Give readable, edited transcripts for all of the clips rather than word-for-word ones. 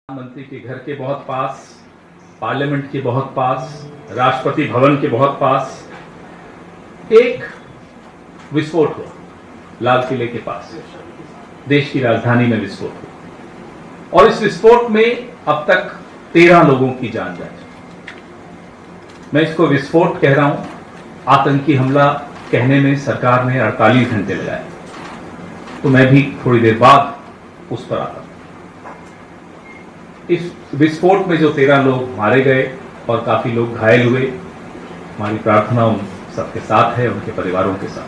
प्रधानमंत्री के घर के बहुत पास, पार्लियामेंट के बहुत पास, राष्ट्रपति भवन के बहुत पास एक विस्फोट हुआ। लाल किले के पास देश की राजधानी में विस्फोट हुआ और इस विस्फोट में अब तक 13 लोगों की जान जा चुकी। मैं इसको विस्फोट कह रहा हूं, आतंकी हमला कहने में सरकार ने 48 घंटे लगाए, तो मैं भी थोड़ी देर बाद उस पर आता हूं। इस विस्फोट में जो 13 लोग मारे गए और काफी लोग घायल हुए, हमारी प्रार्थना उन सबके साथ है, उनके परिवारों के साथ।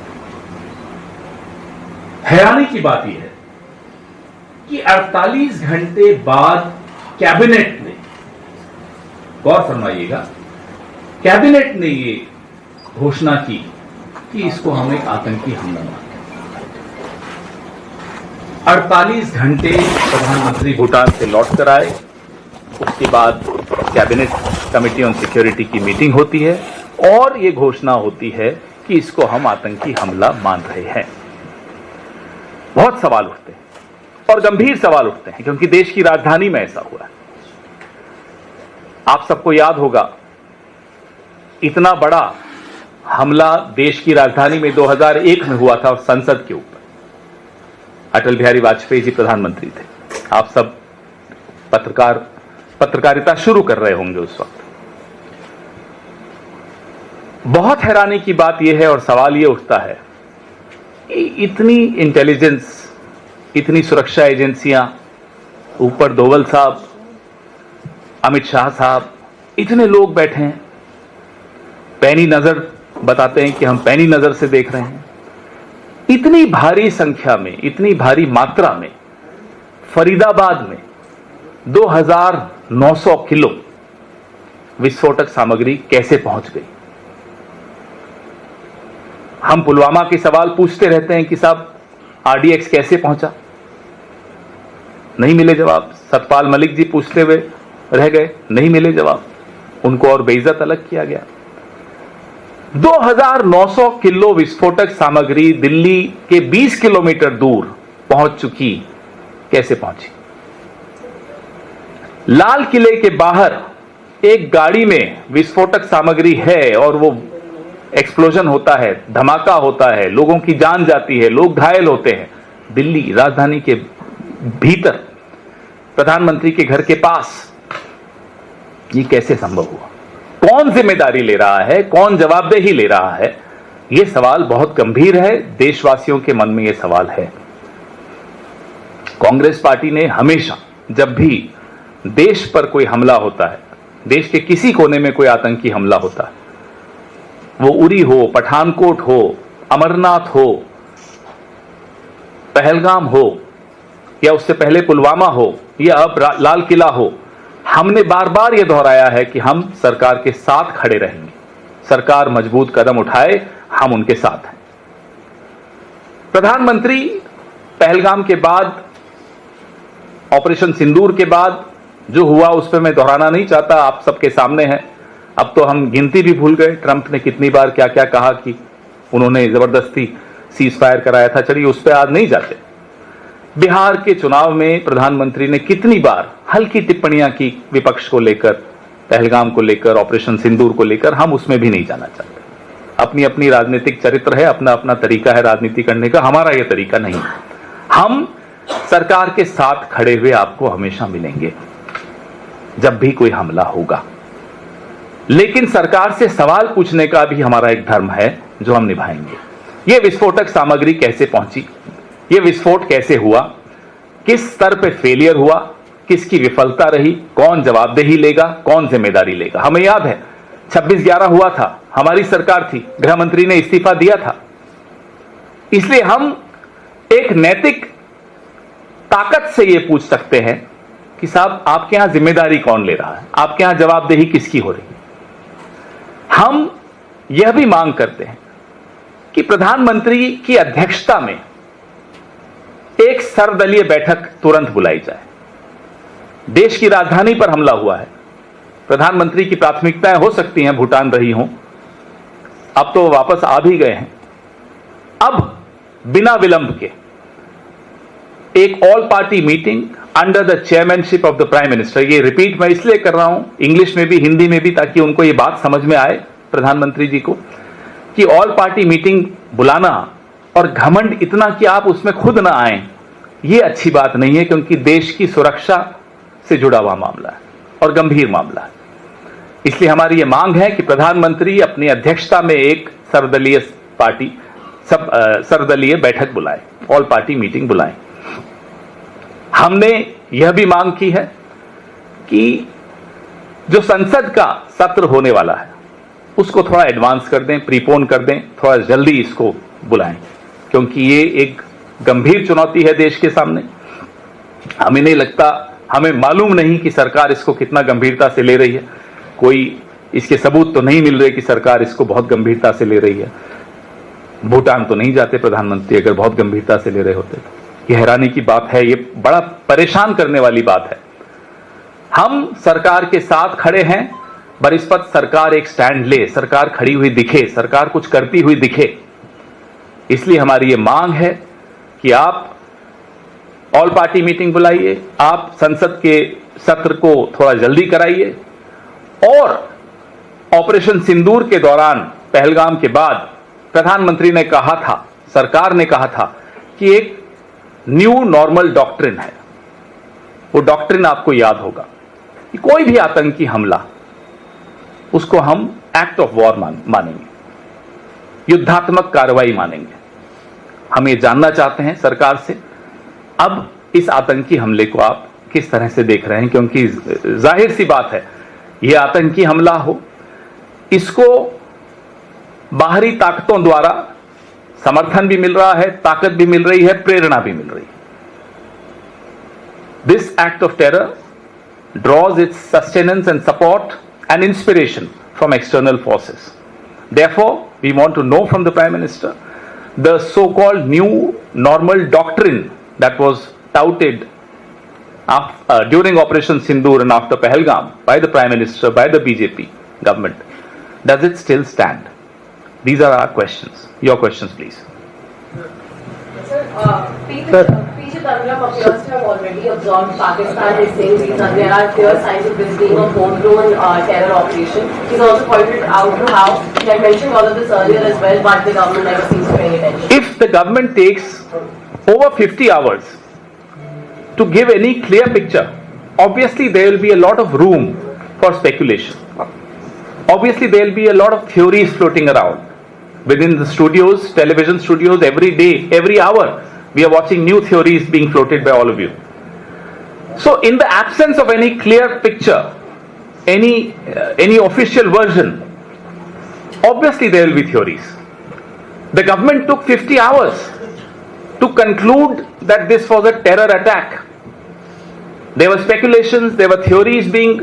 हैरानी की बात यह है कि 48 घंटे बाद कैबिनेट ने, गौर फरमाइएगा, कैबिनेट ने ये घोषणा की कि इसको हम एक आतंकी हमला मानते हैं। 48 घंटे प्रधानमंत्री भूटान से लौट कर आए, उसके बाद कैबिनेट कमेटी ऑन सिक्योरिटी की मीटिंग होती है और यह घोषणा होती है कि इसको हम आतंकी हमला मान रहे हैं। बहुत सवाल उठते हैं और गंभीर सवाल उठते हैं, क्योंकि देश की राजधानी में ऐसा हुआ है। आप सबको याद होगा, इतना बड़ा हमला देश की राजधानी में 2001 में हुआ था, संसद के ऊपर। अटल बिहारी वाजपेयी जी प्रधानमंत्री थे। आप सब पत्रकारिता शुरू कर रहे होंगे उस वक्त। बहुत हैरानी की बात यह है और सवाल यह उठता है कि इतनी इंटेलिजेंस, इतनी सुरक्षा एजेंसियां, ऊपर डोवल साहब, अमित शाह साहब, इतने लोग बैठे हैं, पैनी नजर बताते हैं कि हम पैनी नजर से देख रहे हैं। इतनी भारी संख्या में, इतनी भारी मात्रा में फरीदाबाद में 2900 किलो विस्फोटक सामग्री कैसे पहुंच गई। हम पुलवामा के सवाल पूछते रहते हैं कि साहब आरडीएक्स कैसे पहुंचा, नहीं मिले जवाब। सतपाल मलिक जी पूछते हुए रह गए, नहीं मिले जवाब, उनको और बेइज्जत अलग किया गया। 2900 किलो विस्फोटक सामग्री दिल्ली के 20 किलोमीटर दूर पहुंच चुकी, कैसे पहुंची। लाल किले के बाहर एक गाड़ी में विस्फोटक सामग्री है और वो एक्सप्लोजन होता है, धमाका होता है, लोगों की जान जाती है, लोग घायल होते हैं। दिल्ली राजधानी के भीतर, प्रधानमंत्री के घर के पास, ये कैसे संभव हुआ। कौन जिम्मेदारी ले रहा है, कौन जवाबदेही ले रहा है, यह सवाल बहुत गंभीर है। देशवासियों के मन में यह सवाल है। कांग्रेस पार्टी ने हमेशा, जब भी देश पर कोई हमला होता है, देश के किसी कोने में कोई आतंकी हमला होता है, वो उरी हो, पठानकोट हो, अमरनाथ हो, पहलगाम हो, या उससे पहले पुलवामा हो, या अब लाल किला हो, हमने बार बार यह दोहराया है कि हम सरकार के साथ खड़े रहेंगे। सरकार मजबूत कदम उठाए, हम उनके साथ हैं। प्रधानमंत्री पहलगाम के बाद, ऑपरेशन सिंदूर के बाद जो हुआ, उस पर मैं दोहराना नहीं चाहता, आप सबके सामने है। अब तो हम गिनती भी भूल गए, ट्रंप ने कितनी बार क्या क्या कहा कि उन्होंने जबरदस्ती सीज फायर कराया था। चलिए उस पर आज नहीं जाते। बिहार के चुनाव में प्रधानमंत्री ने कितनी बार हल्की टिप्पणियां की विपक्ष को लेकर, पहलगाम को लेकर, ऑपरेशन सिंदूर को लेकर, हम उसमें भी नहीं जाना चाहते। अपनी अपनी राजनीतिक चरित्र है, अपना अपना तरीका है राजनीति करने का, हमारा यह तरीका नहीं। हम सरकार के साथ खड़े हुए आपको हमेशा मिलेंगे जब भी कोई हमला होगा, लेकिन सरकार से सवाल पूछने का भी हमारा एक धर्म है जो हम निभाएंगे। यह विस्फोटक सामग्री कैसे पहुंची, यह विस्फोट कैसे हुआ, किस स्तर पे फेलियर हुआ, किसकी विफलता रही, कौन जवाबदेही लेगा, कौन जिम्मेदारी लेगा। हमें याद है 26/11 हुआ था, हमारी सरकार थी, गृह मंत्री ने इस्तीफा दिया था। इसलिए हम एक नैतिक ताकत से यह पूछ सकते हैं कि साहब आपके यहां जिम्मेदारी कौन ले रहा है, आपके यहां जवाबदेही किसकी हो रही है। हम यह भी मांग करते हैं कि प्रधानमंत्री की अध्यक्षता में एक सर्वदलीय बैठक तुरंत बुलाई जाए। देश की राजधानी पर हमला हुआ है, प्रधानमंत्री की प्राथमिकताएं हो सकती हैं भूटान रही हों, अब तो वापस आ भी गए हैं। अब बिना विलंब के एक all party meeting under the chairmanship of the prime minister. ये रिपीट मैं इसलिए कर रहा हूं इंग्लिश में भी हिंदी में भी, ताकि उनको ये बात समझ में आए प्रधानमंत्री जी को, कि ऑल पार्टी मीटिंग बुलाना और घमंड इतना कि आप उसमें खुद ना आए, ये अच्छी बात नहीं है, क्योंकि देश की सुरक्षा से जुड़ा हुआ मामला है और गंभीर मामला है। इसलिए हमारी ये मांग है कि प्रधानमंत्री अपनी अध्यक्षता में एक सर्वदलीय बैठक बुलाए, ऑल पार्टी मीटिंग बुलाएं। हमने यह भी मांग की है कि जो संसद का सत्र होने वाला है उसको थोड़ा एडवांस कर दें, प्रीपोन कर दें, थोड़ा जल्दी इसको बुलाएं, क्योंकि ये एक गंभीर चुनौती है देश के सामने। हमें नहीं लगता, हमें मालूम नहीं कि सरकार इसको कितना गंभीरता से ले रही है। कोई इसके सबूत तो नहीं मिल रहे कि सरकार इसको बहुत गंभीरता से ले रही है। भूटान तो नहीं जाते प्रधानमंत्री, अगर बहुत गंभीरता से ले रहे होते तो। ये हैरानी की बात है, ये बड़ा परेशान करने वाली बात है। हम सरकार के साथ खड़े हैं, बरिस्पत सरकार एक स्टैंड ले, सरकार खड़ी हुई दिखे, सरकार कुछ करती हुई दिखे। इसलिए हमारी ये मांग है कि आप ऑल पार्टी मीटिंग बुलाइए, आप संसद के सत्र को थोड़ा जल्दी कराइए, और ऑपरेशन सिंदूर के दौरान, पहलगाम के बाद प्रधानमंत्री ने कहा था, सरकार ने कहा था कि एक न्यू नॉर्मल डॉक्ट्रिन है। वो डॉक्ट्रिन आपको याद होगा कि कोई भी आतंकी हमला उसको हम एक्ट ऑफ वॉर मानेंगे, युद्धात्मक कार्रवाई मानेंगे। हम ये जानना चाहते हैं सरकार से, अब इस आतंकी हमले को आप किस तरह से देख रहे हैं, क्योंकि जाहिर सी बात है ये आतंकी हमला हो, इसको बाहरी ताकतों द्वारा समर्थन भी मिल रहा है, ताकत भी मिल रही है, प्रेरणा भी मिल रही है। This act of terror draws its sustenance and support and inspiration from external forces. Therefore, we want to know from the Prime Minister the so-called new normal doctrine that was touted during Operation Sindoor and after Pahalgam by the Prime Minister, by the BJP government. Does it still stand? These are our questions. Your questions, please. PJ Tangram appears to have already absorbed Pakistan. Is saying there are clear signs of this being a homegrown terror operation. He's also pointed out to how he had mentioned all of this earlier as well, but the government never seems to pay attention. If the government takes over 50 hours to give any clear picture, obviously there will be a lot of room for speculation. Obviously there will be a lot of theories floating around within the studios, television studios. Every day, every hour, we are watching new theories being floated by all of you. So in the absence of any clear picture, any official version, obviously there will be theories. The government took 50 hours to conclude that this was a terror attack. There were speculations, there were theories being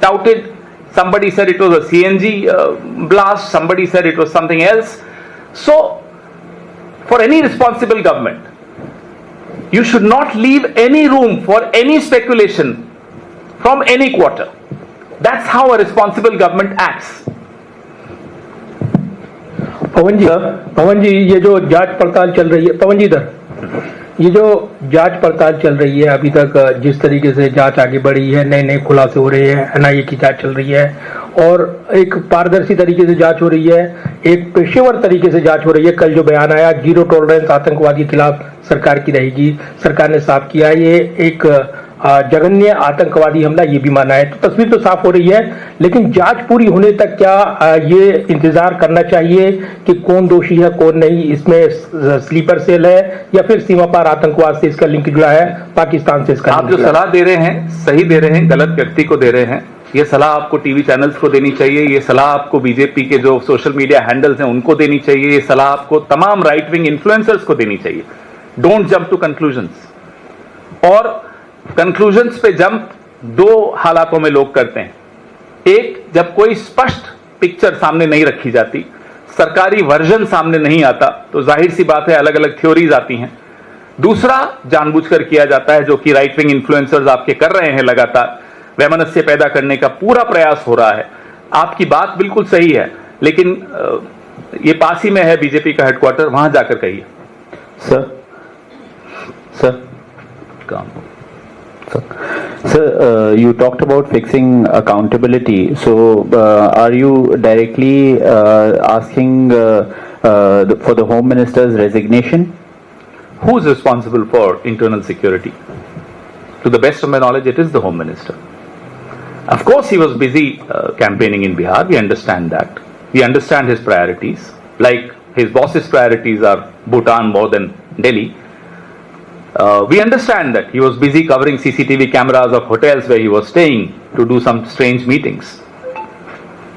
touted. Somebody said it was a CNG blast, somebody said it was something else. So, for any responsible government, you should not leave any room for any speculation from any quarter. That's how a responsible government acts. पवन जी, ये जो जांच पड़ताल चल रही है, पवन जी इधर, ये जो जांच पड़ताल चल रही है, अभी तक जिस तरीके से जांच आगे बढ़ी है, नए नए खुलासे हो रहे हैं, एनआईए की जांच चल रही है और एक पारदर्शी तरीके से जांच हो रही है, एक पेशेवर तरीके से जांच हो रही है। कल जो बयान आया, जीरो टॉलरेंस आतंकवाद के खिलाफ सरकार की रहेगी, सरकार ने साफ किया ये एक जघन्य आतंकवादी हमला, ये भी माना है। तो तस्वीर तो साफ हो रही है, लेकिन जांच पूरी होने तक क्या ये इंतजार करना चाहिए कि कौन दोषी है कौन नहीं, इसमें स्लीपर सेल है या फिर सीमा पार आतंकवाद से इसका लिंक जुड़ा है, पाकिस्तान से इसका? आप जो सलाह दे रहे हैं सही दे रहे हैं, गलत व्यक्ति को दे रहे हैं। ये सलाह आपको टीवी चैनल्स को देनी चाहिए, ये सलाह आपको बीजेपी के जो सोशल मीडिया हैंडल्स हैं उनको देनी चाहिए, ये सलाह आपको तमाम राइट विंग इन्फ्लुएंसर्स को देनी चाहिए। Don't jump to conclusions. और कंक्लूजन्स पे जंप दो हालातों में लोग करते हैं। एक, जब कोई स्पष्ट पिक्चर सामने नहीं रखी जाती, सरकारी वर्जन सामने नहीं आता, तो जाहिर सी बात है अलग अलग थ्योरीज आती हैं। दूसरा, जानबूझकर किया जाता है, जो कि राइट विंग इन्फ्लुएंसर्स आपके कर रहे हैं, लगातार वैमनस्य पैदा करने का पूरा प्रयास हो रहा है। आपकी बात बिल्कुल सही है, लेकिन ये पास ही में है बीजेपी का हेडक्वार्टर, वहां जाकर कहिए। सर काम Sir, you talked about fixing accountability. So, are you directly asking for the Home Minister's resignation? Who is responsible for internal security? To the best of my knowledge, it is the Home Minister. Of course, he was busy campaigning in Bihar. We understand that. We understand his priorities. Like his boss's priorities are Bhutan more than Delhi. We understand that he was busy covering CCTV cameras of hotels where he was staying to do some strange meetings.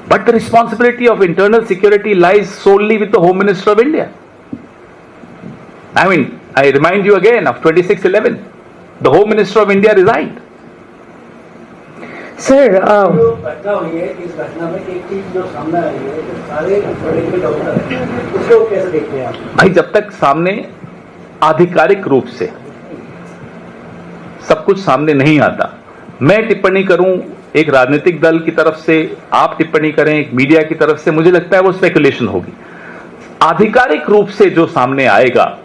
But the responsibility of internal security lies solely with the Home Minister of India. I mean, I remind you again of 26/11. The Home Minister of India resigned. Sir जो घटना हुई है इस घटना में एक चीज जो सामने आई है कि सारे मेडिकल डॉक्टर हैं, उसको कैसे देखते हैं आप? भाई, जब तक सामने आधिकारिक रूप से सब कुछ सामने नहीं आता, मैं टिप्पणी करूं एक राजनीतिक दल की तरफ से, आप टिप्पणी करें एक मीडिया की तरफ से, मुझे लगता है वो स्पेकुलेशन होगी। आधिकारिक रूप से जो सामने आएगा,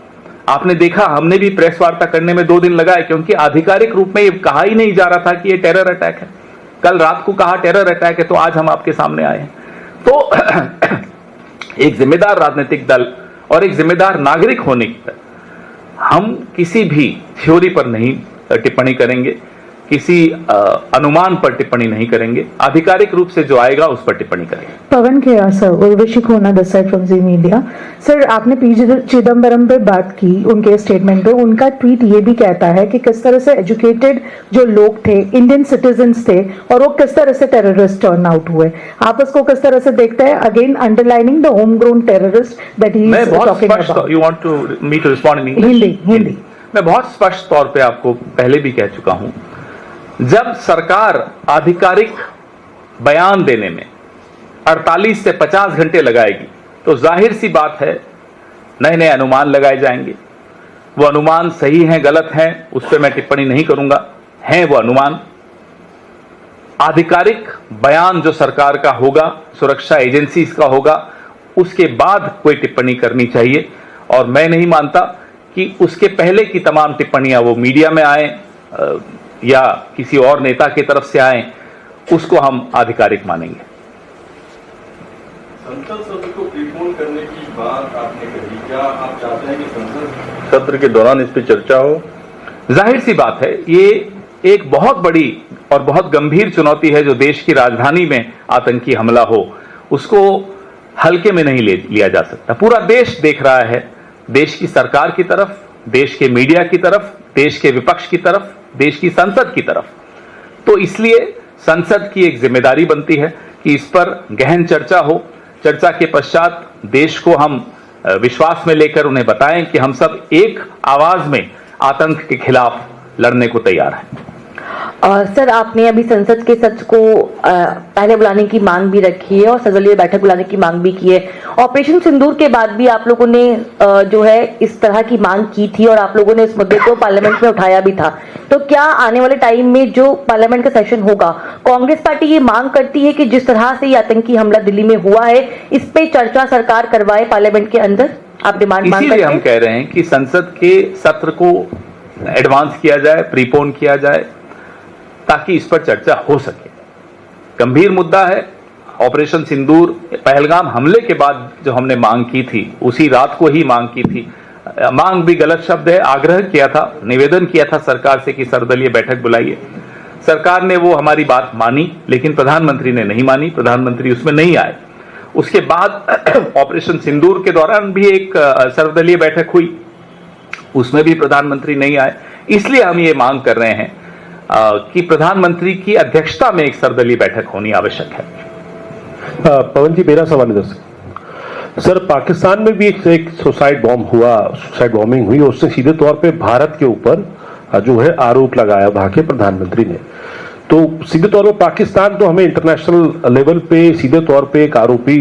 आपने देखा हमने भी प्रेस वार्ता करने में 2 दिन लगाए, क्योंकि आधिकारिक रूप में ये कहा ही नहीं जा रहा था कि ये टेरर अटैक है। कल रात को कहा टेरर अटैक है, तो आज हम आपके सामने आए हैं। तो एक जिम्मेदार राजनीतिक दल और एक जिम्मेदार नागरिक होने की हम किसी भी थ्योरी पर नहीं टिप्पणी करेंगे, किसी अनुमान पर टिप्पणी नहीं करेंगे। आधिकारिक रूप से जो आएगा उस पर टिप्पणी करेंगे। पवन खेरा sir, Urvashi Khona this side from Zee Media. Sir, आपने पी चिदम्बरम पे बात की, उनके स्टेटमेंट पे उनका ट्वीट ये भी कहता है कि किस तरह से एजुकेटेड जो लोग थे, इंडियन सिटीजन्स थे, और वो किस तरह से टेररिस्ट टर्न आउट हुए। आप उसको किस तरह से देखते हैं? Again underlining the home grown terrorist that he is talking about. You want to me to respond in Hindi Hindi. मैं बहुत स्पष्ट तौर पे आपको पहले भी कह चुका हूं, जब सरकार आधिकारिक बयान देने में 48 से 50 घंटे लगाएगी, तो जाहिर सी बात है नए नए अनुमान लगाए जाएंगे। वो अनुमान सही हैं गलत हैं उस पर मैं टिप्पणी नहीं करूंगा, हैं वो अनुमान। आधिकारिक बयान जो सरकार का होगा, सुरक्षा एजेंसीज का होगा, उसके बाद कोई टिप्पणी करनी चाहिए। और मैं नहीं मानता कि उसके पहले की तमाम टिप्पणियां वो मीडिया में आए या किसी और नेता की तरफ से आए, उसको हम आधिकारिक मानेंगे। संसद सत्र को प्रीपोन करने की बात आपने कही, क्या आप चाहते हैं कि संसद सत्र के दौरान इस पर चर्चा हो? जाहिर सी बात है, ये एक बहुत बड़ी और बहुत गंभीर चुनौती है जो देश की राजधानी में आतंकी हमला हो, उसको हल्के में नहीं लिया जा सकता। पूरा देश देख रहा है, देश की सरकार की तरफ, देश के मीडिया की तरफ, देश के विपक्ष की तरफ, देश की संसद की तरफ। तो इसलिए संसद की एक जिम्मेदारी बनती है कि इस पर गहन चर्चा हो। चर्चा के पश्चात देश को हम विश्वास में लेकर उन्हें बताएं कि हम सब एक आवाज में आतंक के खिलाफ लड़ने को तैयार हैं। सर, आपने अभी संसद के सत्र को पहले बुलाने की मांग भी रखी है और सर्वदलीय बैठक बुलाने की मांग भी की है। ऑपरेशन सिंदूर के बाद भी आप लोगों ने जो है इस तरह की मांग की थी और आप लोगों ने इस मुद्दे को पार्लियामेंट में उठाया भी था। तो क्या आने वाले टाइम में जो पार्लियामेंट का सेशन होगा, कांग्रेस पार्टी ये मांग करती है कि जिस तरह से ये आतंकी हमला दिल्ली में हुआ है, इस पे चर्चा सरकार करवाए पार्लियामेंट के अंदर? आप डिमांड मांग इसीलिए हम कह रहे हैं कि संसद के सत्र को एडवांस किया जाए, प्रीपोन किया जाए, ताकि इस पर चर्चा हो सके। गंभीर मुद्दा है। ऑपरेशन सिंदूर, पहलगाम हमले के बाद जो हमने मांग की थी, उसी रात को ही मांग की थी। मांग भी गलत शब्द है, आग्रह किया था, निवेदन किया था सरकार से कि सर्वदलीय बैठक बुलाइए। सरकार ने वो हमारी बात मानी, लेकिन प्रधानमंत्री ने नहीं मानी, प्रधानमंत्री उसमें नहीं आए। उसके बाद ऑपरेशन सिंदूर के दौरान भी एक सर्वदलीय बैठक हुई, उसमें भी प्रधानमंत्री नहीं आए। इसलिए हम ये मांग कर रहे हैं कि प्रधानमंत्री की अध्यक्षता में एक सर्वदलीय बैठक होनी आवश्यक है। पवन जी, मेरा सवाल है सर, पाकिस्तान में भी एक सुसाइड बॉम्ब हुआ, सुसाइड बॉम्बिंग हुई, और उसने सीधे तौर पे भारत के ऊपर जो है आरोप लगाया वहां के प्रधानमंत्री ने। तो सीधे तौर पर पाकिस्तान तो हमें इंटरनेशनल लेवल पे सीधे तौर पे एक आरोपी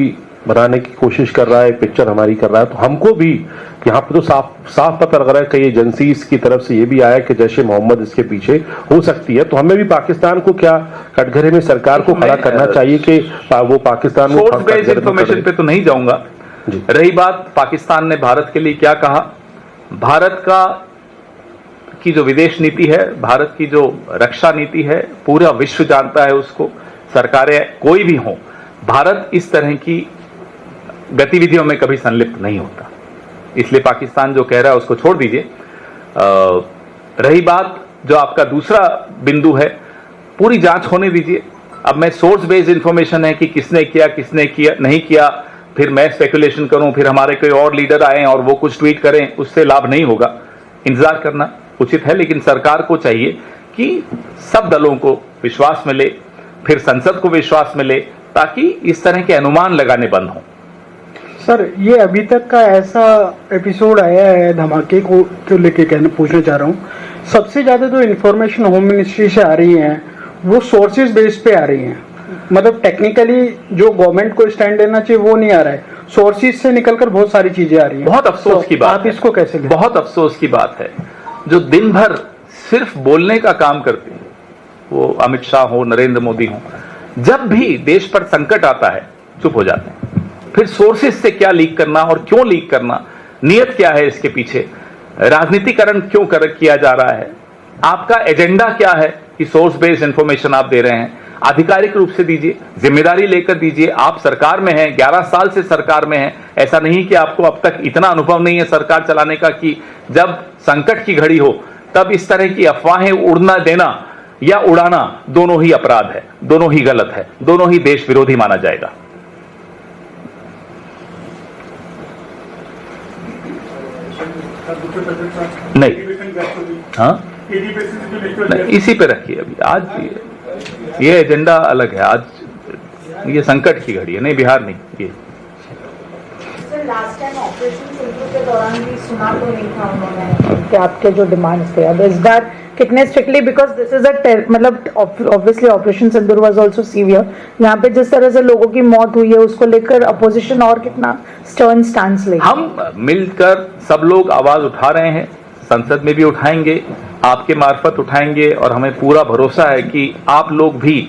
बनाने की कोशिश कर रहा है, पिक्चर हमारी कर रहा है। तो हमको भी यहाँ पे तो साफ पता लग रहा है, कई एजेंसीज की तरफ से ये भी आया कि जैश ए मोहम्मद इसके पीछे हो सकती है। तो हमें भी पाकिस्तान को क्या कटघरे में सरकार को खड़ा करना चाहिए कि वो पाकिस्तान सोर्स बेस्ड इंफॉर्मेशन पे तो नहीं जाऊंगा। रही बात पाकिस्तान ने भारत के लिए क्या कहा, भारत का की जो विदेश नीति है, भारत की जो रक्षा नीति है, पूरा विश्व जानता है उसको। सरकारें कोई भी हो, भारत इस तरह की गतिविधियों में कभी संलिप्त नहीं होता। इसलिए पाकिस्तान जो कह रहा है उसको छोड़ दीजिए। रही बात जो आपका दूसरा बिंदु है, पूरी जांच होने दीजिए। अब मैं सोर्स बेस्ड इंफॉर्मेशन है कि किसने किया नहीं किया, फिर मैं स्पेकुलेशन करूं, फिर हमारे कोई और लीडर आए और वो कुछ ट्वीट करें, उससे लाभ नहीं होगा। इंतजार करना उचित है, लेकिन सरकार को चाहिए कि सब दलों को विश्वास मिले, फिर संसद को विश्वास मिले, ताकि इस तरह के अनुमान लगाने बंद हों। सर, ये अभी तक का ऐसा एपिसोड आया है धमाके को लेके पूछना चाह रहा हूँ। सबसे ज्यादा जो इन्फॉर्मेशन होम मिनिस्ट्री से आ रही है वो सोर्सेज बेस पे आ रही है। मतलब टेक्निकली जो गवर्नमेंट को स्टैंड लेना चाहिए वो नहीं आ रहा है, सोर्सेज से निकलकर बहुत सारी चीजें आ रही हैं। बहुत अफसोस की बात आप इसको कैसे लें? बहुत अफसोस की बात है, जो दिन भर सिर्फ बोलने का काम करते हैं, वो अमित शाह हो, नरेंद्र मोदी हो, जब भी देश पर संकट आता है चुप हो जाते हैं। फिर सोर्सेज से क्या लीक करना और क्यों लीक करना, नियत क्या है इसके पीछे, राजनीतिकरण क्यों किया जा रहा है, आपका एजेंडा क्या है कि सोर्स बेस्ड इंफॉर्मेशन आप दे रहे हैं, आधिकारिक रूप से दीजिए, जिम्मेदारी लेकर दीजिए। आप सरकार में हैं, 11 साल से सरकार में हैं, ऐसा नहीं कि आपको अब तक इतना अनुभव नहीं है सरकार चलाने का कि जब संकट की घड़ी हो तब इस तरह की अफवाहें उड़ना देना या उड़ाना दोनों ही अपराध है, दोनों ही गलत है, दोनों ही देश विरोधी माना जाएगा। नहीं, हाँ नहीं, इसी पे रखिए अभी। आज ये एजेंडा अलग है, आज ये संकट की घड़ी है, नहीं बिहार नहीं ये। सर, लास्ट टाइम ऑपरेशन सिंदूर के दौरान भी सुना तो नहीं था उन्होंने कि आपके जो डिमांड्स थे, अब इस बार कितने स्ट्रिक्टली, बिकॉज दिस इज मतलब obviously operation Sindoor was also severe, यहाँ पे जिस तरह से लोगों की मौत हुई है उसको लेकर अपोजिशन और कितना स्टर्न स्टैंड लेगी? हम मिलकर सब लोग आवाज उठा रहे हैं, संसद में भी उठाएंगे, आपके मार्फत उठाएंगे, और हमें पूरा भरोसा है कि आप लोग भी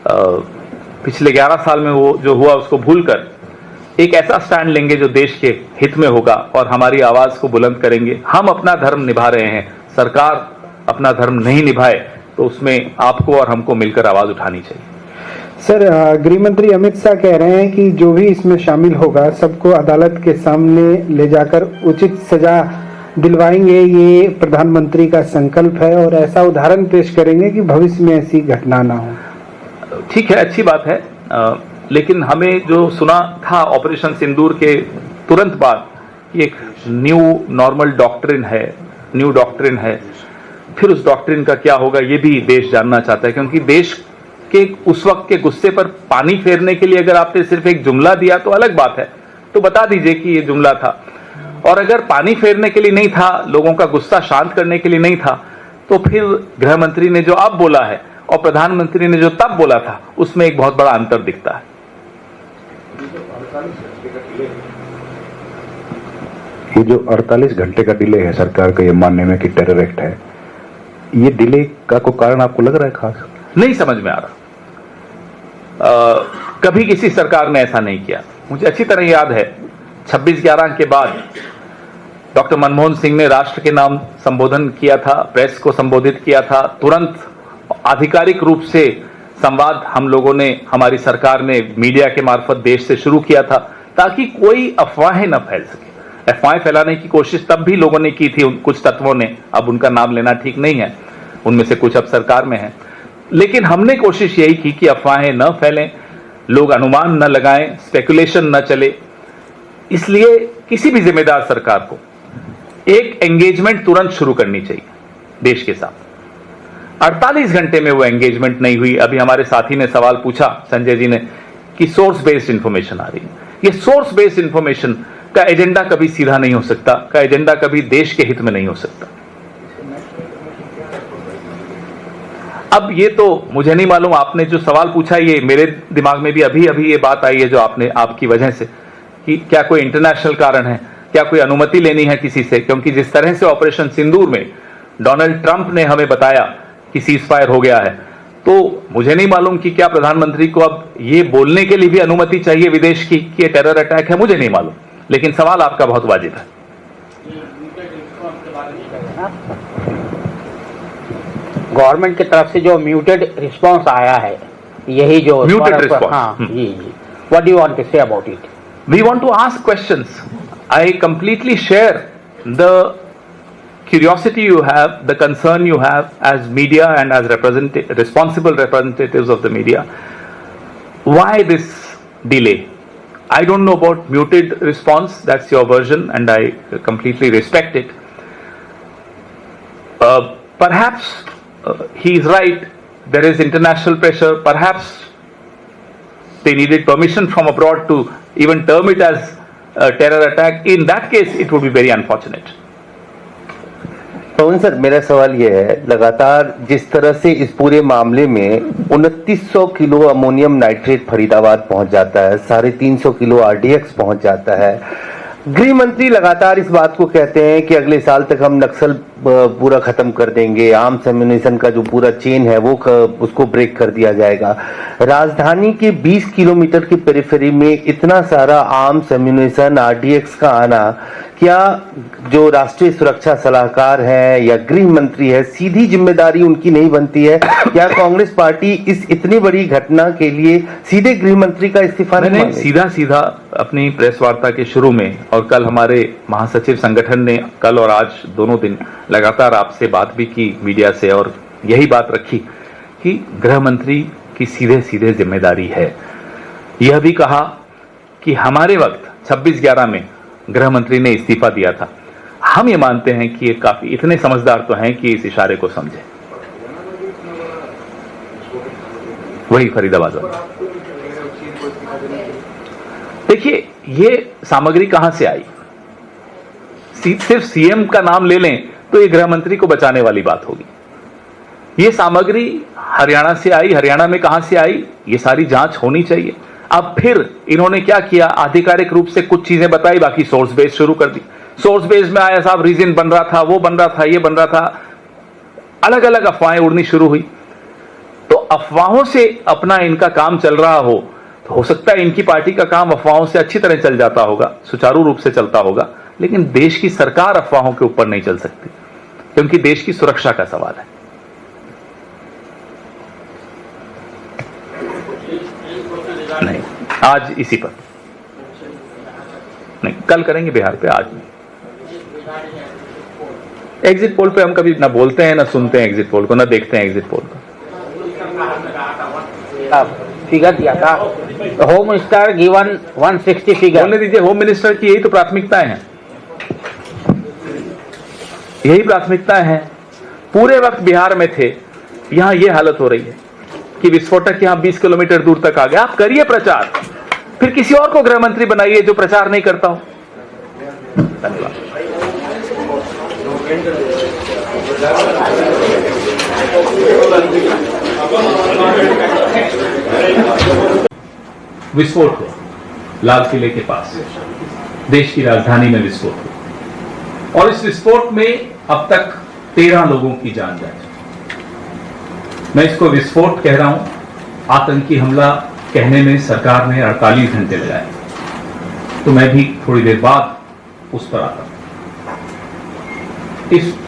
पिछले 11 साल में वो जो हुआ उसको भूलकर एक ऐसा स्टैंड लेंगे जो देश के हित में होगा और हमारी आवाज को बुलंद करेंगे। हम अपना धर्म निभा रहे हैं, सरकार अपना धर्म नहीं निभाए तो उसमें आपको और हमको मिलकर आवाज उठानी चाहिए। सर, गृह मंत्री अमित शाह कह रहे हैं कि जो भी इसमें शामिल होगा सबको अदालत के सामने ले जाकर उचित सजा दिलवाएंगे, ये प्रधानमंत्री का संकल्प है और ऐसा उदाहरण पेश करेंगे कि भविष्य में ऐसी घटना ना हो। ठीक है, अच्छी बात है, लेकिन हमें जो सुना था ऑपरेशन सिंदूर के तुरंत बाद कि एक न्यू नॉर्मल डॉक्ट्रिन है, न्यू डॉक्ट्रिन है, फिर उस डॉक्ट्रिन का क्या होगा ये भी देश जानना चाहता है। क्योंकि देश के उस वक्त के गुस्से पर पानी फेरने के लिए अगर आपने सिर्फ एक जुमला दिया तो अलग बात है, तो बता दीजिए कि ये जुमला था, और अगर पानी फेरने के लिए नहीं था, लोगों का गुस्सा शांत करने के लिए नहीं था, तो फिर गृह मंत्री ने जो अब बोला है और प्रधानमंत्री ने जो तब बोला था उसमें एक बहुत बड़ा अंतर दिखता है। ये जो 48 घंटे का डिले है सरकार का ये मानने में कि टेरर एक्ट है, ये डिले का कोई कारण आपको लग रहा है खास? नहीं समझ में आ रहा। कभी किसी सरकार ने ऐसा नहीं किया। मुझे अच्छी तरह याद है 26/11 के बाद डॉक्टर मनमोहन सिंह ने राष्ट्र के नाम संबोधन किया था, प्रेस को संबोधित किया था, तुरंत आधिकारिक रूप से संवाद हम लोगों ने, हमारी सरकार ने मीडिया के मार्फत देश से शुरू किया था ताकि कोई अफवाहें न फैल सके। अफवाहें फैलाने की कोशिश तब भी लोगों ने की थी, कुछ तत्वों ने, अब उनका नाम लेना ठीक नहीं है, उनमें से कुछ अब सरकार में है, लेकिन हमने कोशिश यही की कि अफवाहें न फैलें, लोग अनुमान न लगाएं, स्पेकुलेशन न चले। इसलिए किसी भी जिम्मेदार सरकार को एक एंगेजमेंट तुरंत शुरू करनी चाहिए देश के साथ। 48 घंटे में वो एंगेजमेंट नहीं हुई। अभी हमारे साथी ने सवाल पूछा, संजय जी ने, कि सोर्स बेस्ड इंफॉर्मेशन आ रही है। ये सोर्स बेस्ड इंफॉर्मेशन का एजेंडा कभी सीधा नहीं हो सकता, का एजेंडा कभी देश के हित में नहीं हो सकता। अब ये तो मुझे नहीं मालूम, आपने जो सवाल पूछा ये मेरे दिमाग में भी अभी अभी ये बात आई है जो आपने, आपकी वजह से, कि क्या कोई इंटरनेशनल कारण है, क्या कोई अनुमति लेनी है किसी से, क्योंकि जिस तरह से ऑपरेशन सिंदूर में डोनाल्ड ट्रंप ने हमें बताया कि सीज फायर हो गया है, तो मुझे नहीं मालूम कि क्या प्रधानमंत्री को अब ये बोलने के लिए भी अनुमति चाहिए विदेश की कि ये टेरर अटैक है, मुझे नहीं मालूम, लेकिन सवाल आपका बहुत वाजिब है। गवर्नमेंट की तरफ से जो म्यूटेड रिस्पांस आया है, यही जो Muted response. हाँ जी जी, what do you want to say about it? We want to ask questions. I completely share the curiosity you have, the concern you have as media and as responsible representatives of the media. Why this delay? I don't know about muted response, that's your version and I completely respect it. Perhaps he is right, there is international pressure, perhaps they needed permission from abroad to even term it as a terror attack. In that case, it would be very unfortunate. Pawan sir, मेरा सवाल यह है, लगातार जिस तरह से इस पूरे मामले में 2900 किलो अमोनियम नाइट्रेट फरीदाबाद पहुंच जाता है, 350 किलो आरडीएक्स पहुंच जाता है, गृह मंत्री लगातार इस बात को कहते हैं कि अगले साल तक हम नक्सल पूरा खत्म कर देंगे, आर्म्स एम्यूनिशन का जो पूरा चेन है वो उसको ब्रेक कर दिया जाएगा। राजधानी के 20 किलोमीटर की पेरिफेरी में इतना सारा आर्म्स एम्यूनिशन आरडीएक्स का आना, क्या जो राष्ट्रीय सुरक्षा सलाहकार है या गृह मंत्री है, सीधी जिम्मेदारी उनकी नहीं बनती है? क्या कांग्रेस पार्टी इस इतनी बड़ी घटना के लिए सीधे गृह मंत्री का इस्तीफा नहीं? सीधा सीधा अपनी प्रेस वार्ता के शुरू में और कल हमारे महासचिव संगठन ने कल और आज दोनों दिन लगातार आपसे बात भी की मीडिया से और यही बात रखी कि गृह मंत्री की सीधे सीधे जिम्मेदारी है। यह भी कहा कि हमारे वक्त 26/11 में गृह मंत्री ने इस्तीफा दिया था। हम ये मानते हैं कि ये काफी इतने समझदार तो हैं कि इस इशारे को समझे। वही फरीदाबाद वाला। देखिए, ये सामग्री कहां से आई? सिर्फ सीएम का नाम ले लें तो ये गृह मंत्री को बचाने वाली बात होगी। ये सामग्री हरियाणा से आई, हरियाणा में कहां से आई, ये सारी जांच होनी चाहिए। अब फिर इन्होंने क्या किया, आधिकारिक रूप से कुछ चीजें बताई, बाकी सोर्स बेस शुरू कर दी। सोर्स बेस में आया साहब रीजन बन रहा था, वो बन रहा था, ये बन रहा था, अलग अलग अफवाहें उड़नी शुरू हुई। तो अफवाहों से अपना इनका काम चल रहा हो तो हो सकता है इनकी पार्टी का काम अफवाहों से अच्छी तरह चल जाता होगा, सुचारू रूप से चलता होगा, लेकिन देश की सरकार अफवाहों के ऊपर नहीं चल सकती क्योंकि देश की सुरक्षा का सवाल है। नहीं, आज इसी पर नहीं, कल करेंगे बिहार पे, आज नहीं। एग्जिट पोल पे हम कभी ना बोलते हैं ना सुनते हैं एग्जिट पोल को, ना देखते हैं एग्जिट पोल को। फिगर दिया था, होम मिनिस्टर गिवन 160 फिगर। बोलने दीजिए, होम मिनिस्टर की यही तो प्राथमिकताएं हैं, यही प्राथमिकताएं हैं। पूरे वक्त बिहार में थे, यहां ये हालत हो रही है कि विस्फोटक यहां 20 किलोमीटर दूर तक आ गया। आप करिए प्रचार, फिर किसी और को गृह मंत्री बनाइए जो प्रचार नहीं करता हो। धन्यवाद। विस्फोट हुआ लाल किले के पास, देश की राजधानी में विस्फोट हुआ और इस विस्फोट में अब तक 13 लोगों की जान जा चुकी। मैं इसको विस्फोट कह रहा हूं, आतंकी हमला कहने में सरकार ने 48 घंटे लगाए, तो मैं भी थोड़ी देर बाद उस पर आता हूं। इस